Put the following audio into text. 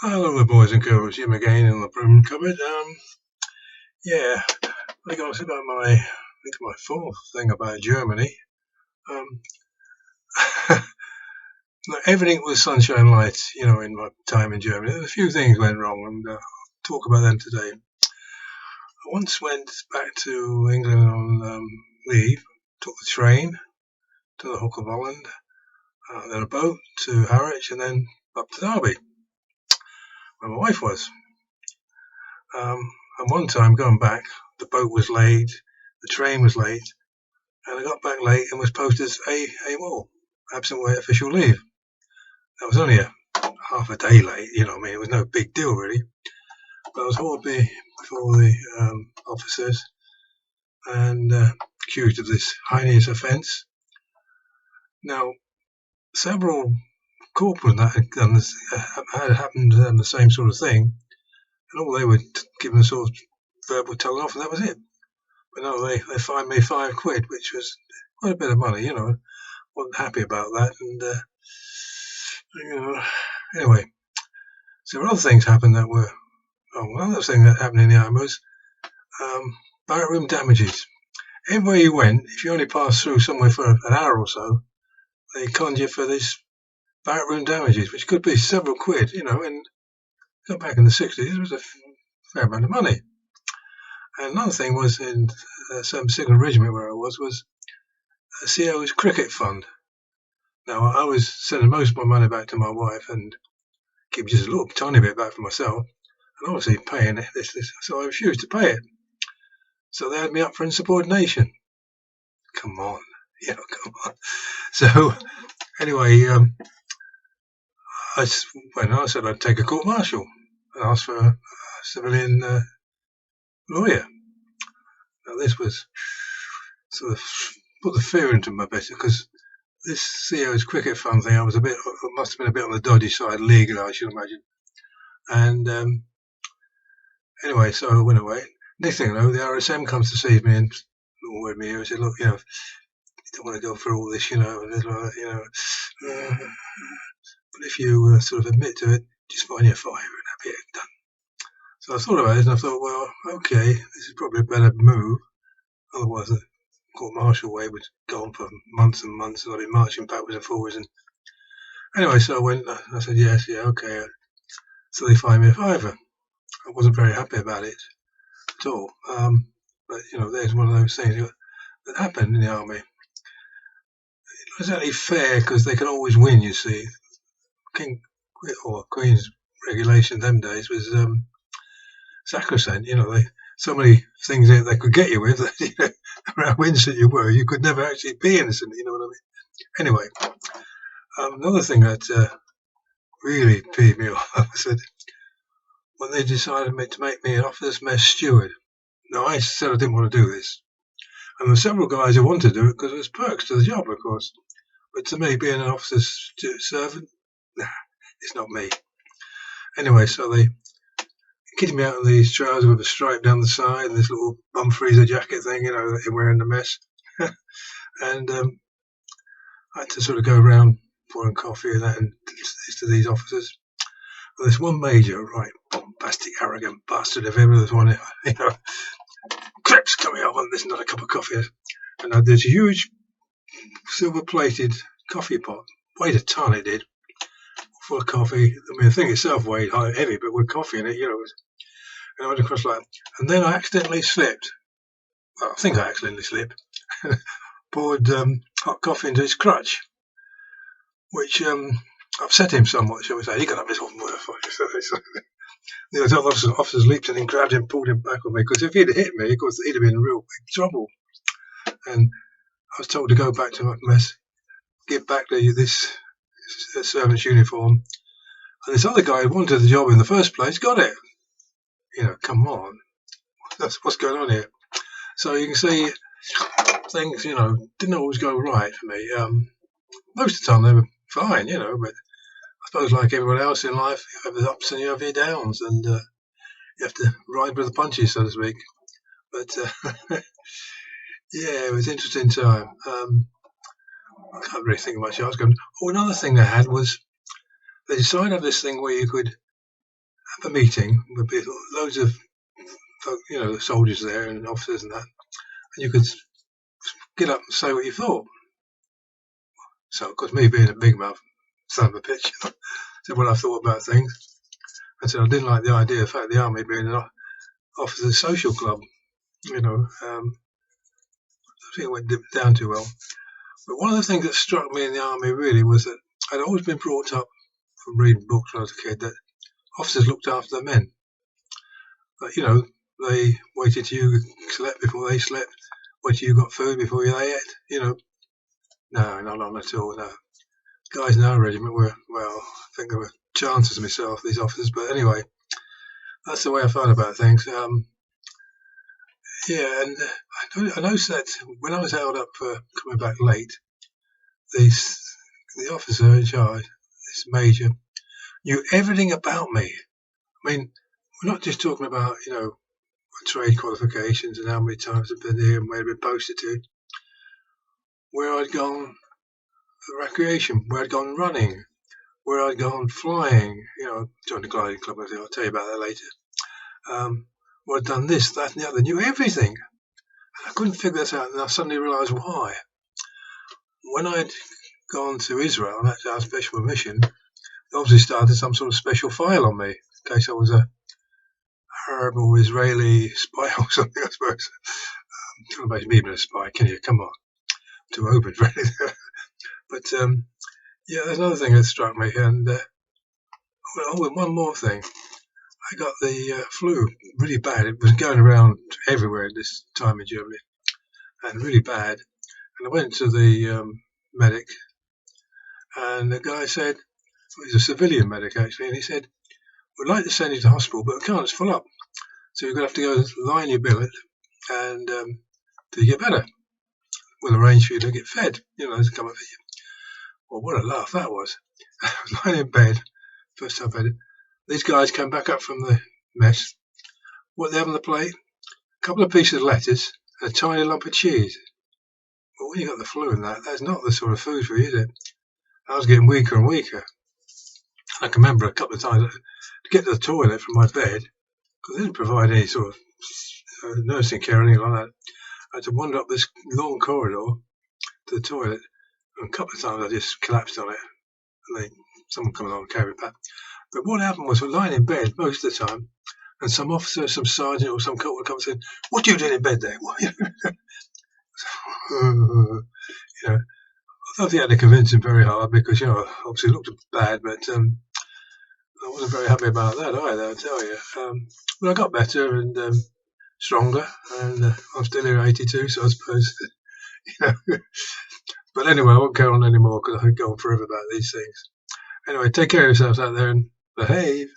Hello, the boys and girls. Jim again in the broom cupboard. Yeah, I got about I think my fourth thing about Germany. Um, Everything was sunshine and light, in my time in Germany. A few things went wrong, and I'll talk about them today. I once went back to England on leave, took the train to the Hook of Holland, then a boat to Harwich, and then up to Derby, where my wife was. And one time going back, the boat was late, the train was late, and I got back late and was posted as AWOL, absent weight official leave. That was only a half a day late, it was no big deal really. But I was hauled before the officers and accused of this heinous offence. Now, several corporals that had done this had happened to them the same sort of thing, and all they were given a sort of verbal telling off, and that was it. But no, they fined me £5, which was quite a bit of money, wasn't happy about that, and anyway, so other things happened that were. One other thing that happened in the army was barrack room damages. Everywhere you went, if you only passed through somewhere for an hour or so, they conned you for this barrack room damages, which could be several quid, and got back in the 60s, it was a fair amount of money. And another thing was in some single regiment where I was a CO's cricket fund. Now, I was sending most of my money back to my wife and keeping just a little tiny bit back for myself, and obviously paying this, so I refused to pay it. So they had me up for insubordination. Come on, come on. So anyway, I said I'd take a court martial and ask for a civilian lawyer. Now this was sort of put the fear into my bit because this CEO's cricket fund thing, I must have been a bit on the dodgy side legally, I should imagine. And anyway, so I went away. Next thing I know, the RSM comes to see me and word me here and said, look, you don't want to go through all this, and but if you sort of admit to it, just find your fiver and have it done. So I thought about it and I thought, well, okay, this is probably a better move. Otherwise, the court martial way would go on for months and months, and I'd be marching backwards and forwards. And anyway, so I went. I said, yes, yeah, okay. So they fined me a fiver. I wasn't very happy about it at all. But there's one of those things that happened in the army. It was only fair because they could always win. You see, King or Queen's regulation them days was sacrosanct. So many things that they could get you with. How innocent you were, you could never actually be innocent. You know what I mean? Anyway, another thing that really peeved me off was that when they decided to make me an officer's mess steward. Now, I said I didn't want to do this, and there were several guys who wanted to do it because there's perks to the job, of course. But to me, being an officer's servant, nah, it's not me. Anyway, so they kitted me out in these trousers with a stripe down the side and this little bum freezer jacket thing, that you're wearing the mess. And I had to sort of go around pouring coffee and that and to these officers. Well, there's one major, right, bombastic, arrogant bastard if ever there's one, Crips coming up on this, not a cup of coffee. And I had this huge silver-plated coffee pot, weighed a ton it did, full of coffee. I mean, the thing itself weighed heavy, but with coffee in it, and I went across like that. And then I accidentally slipped. Well, I think I accidentally slipped. Poured hot coffee into his crutch, which upset him somewhat, shall we say. He got up his own worth. The other officers leaped in and grabbed him, pulled him back on me, because if he'd hit me, of course, he'd have been in real big trouble. And I was told to go back to my mess, give back this servant's uniform. And this other guy who wanted the job in the first place got it. Come on. That's what's going on here. So you can see things, didn't always go right for me. Most of the time they were fine, but I suppose like everyone else in life, you have the ups and you have your downs, and you have to ride with the punches, so to speak. But yeah, it was an interesting time. I can't really think of much else going. Oh, another thing they had was they decided to have this thing where you could have a meeting with loads of soldiers there and officers and that, and you could get up and say what you thought. So, of course, me being a big mouth son of a bitch, said what I thought about things. I said I didn't like the idea of the army being an officers' social club. I think it went down too well. But one of the things that struck me in the army really was that I'd always been brought up from reading books when I was a kid that officers looked after the men. But, they waited till you slept before they slept, waited till you got food before they ate. No, not on at all. No, guys in our regiment were, I think they were chances myself, these officers. But anyway, that's the way I felt about things. And I noticed that when I was held up for coming back late, the officer in charge, this major, knew everything about me. I mean, we're not just talking about, trade qualifications and how many times I've been here and where I've been posted to, where I'd gone for recreation, where I'd gone running, where I'd gone flying, joined the gliding club, I'll tell you about that later. Where I'd done this, that and the other, knew everything. And I couldn't figure this out, and I suddenly realised why. When I'd gone to Israel, and that's our special mission, they obviously started some sort of special file on me, in case I was a Arab or Israeli spy or something, I suppose. Can't imagine me being a spy, can you? Come on. Too open, really. But, there's another thing that struck me, and one more thing. I got the flu really bad. It was going around everywhere at this time in Germany, and really bad. And I went to the medic, and the guy said, he's a civilian medic actually, and he said, we'd like to send you to hospital, but we can't, it's full up. So you're going to have to go lie in your billet, and till you get better, we'll arrange for you to get fed, to come up for you. Well, what a laugh that was. I was lying in bed, first time bed. These guys came back up from the mess. What they have on the plate? A couple of pieces of lettuce and a tiny lump of cheese. Well, when you got the flu and that's not the sort of food for you, is it? I was getting weaker and weaker. I can remember a couple of times to get to the toilet from my bed, because they didn't provide any sort of nursing care or anything like that. I had to wander up this long corridor to the toilet, and a couple of times I just collapsed on it, and then someone come along and carried me back. But what happened was we're lying in bed most of the time, and some officer, some sergeant, or some corporal comes in. What are you doing in bed there? I thought he had to convince him very hard because obviously it looked bad, but I wasn't very happy about that either. I tell you. But I got better and stronger, and I'm still here at 82, so I suppose. But anyway, I won't go on anymore because I could go on forever about these things. Anyway, take care of yourselves out there and behave.